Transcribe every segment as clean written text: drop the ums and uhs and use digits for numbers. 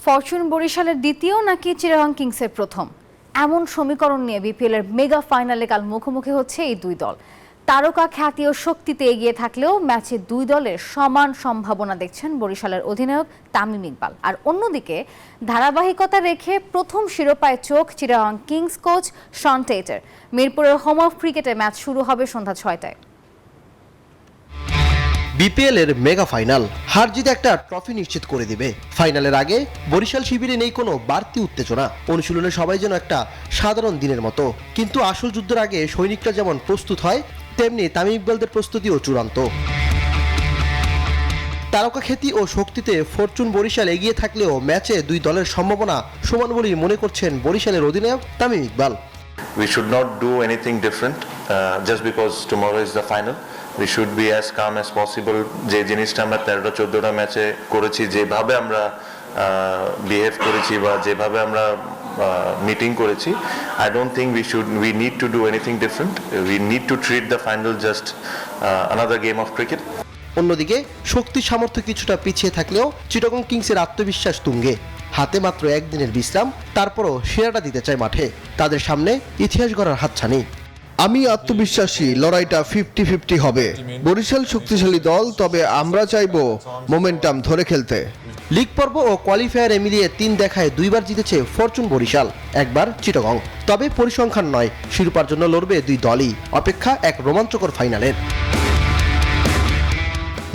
Fortune বরিশালের দ্বিতীয় নাকি চিটাগং কিংসের প্রথম, এমন সমীকরণ নিয়ে বিপিএলের মেগা ফাইনালে কাল মুখোমুখি হচ্ছে এই দুই দল। তারকা খ্যাতি ও শক্তিতে এগিয়ে থাকলেও ম্যাচে দুই দলের সমান সম্ভাবনা দেখছেন বরিশালের অধিনায়ক তামিম ইকবাল। আর অন্যদিকে ধারাবাহিকতা রেখে প্রথম শিরোপায় চোখ চিটাগং কিংস কোচ শন টেইটার। মিরপুরের হোম অফ ক্রিকেটে ম্যাচ শুরু হবে সন্ধ্যা 6টায়। বিপিএল এর মেগা ফাইনাল হার জিতে একটা ট্রফি নিশ্চিত করে দিবে। ফাইনালের আগে বরিশাল শিবিরে নেই কোনো বাড়তি উত্তেজনা, অনুশীলনে সবাই যেন একটা সাধারণ দিনের মতো। কিন্তু আসল যুদ্ধের আগে সৈনিকরা যেমন প্রস্তুত হয়, তেমনি তামিম ইকবালদের প্রস্তুতিও চূড়ান্ত। তারকা খ্যাতি ও শক্তিতে ফরচুন বরিশাল এগিয়ে থাকলেও ম্যাচে দুই দলের সম্ভাবনা সমান বলেই মনে করছেন বরিশালের অধিনায়ক Tamim Iqbal. We should not do anything different just because tomorrow is the final. We should be as calm as possible. যে জিনিসটা আমরা 13-14টা ম্যাচে করেছি, যেভাবে আমরা বিহেভ করেছি বা যেভাবে আমরা মিটিং করেছি, I don't think we need to do anything different. We need to treat the final just another game of cricket. অন্যদিকে শক্তি সামর্থ্য কিছুটা পিছিয়ে থাকলেও চিটাগং কিংসের আত্মবিশ্বাস তুঙ্গে। হাতে মাত্র একদিনের বিশ্রাম, তারপরও সেরাটা দিতে চায় মাঠে। তাদের সামনে ইতিহাস গড়ার হাতছানি। আমি আত্মবিশ্বাসী লড়াইটা 50-50 হবে। বরিশাল শক্তিশালী দল, তবে আমরা চাইবো মোমেন্টাম ধরে খেলতে। লিগ পর্ব ও কোয়ালিফায়ারে মিলিয়ে 3 দেখায় 2বার জিতেছে ফরচুন বরিশাল, একবার চিটাগং। তবে পরিসংখ্যান নয়, শিরোপার জন্য লড়বে দুই দলই। অপেক্ষা এক রোমাঞ্চকর ফাইনালের।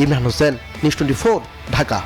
ইমরান হোসেন, নিউজ 24, ঢাকা।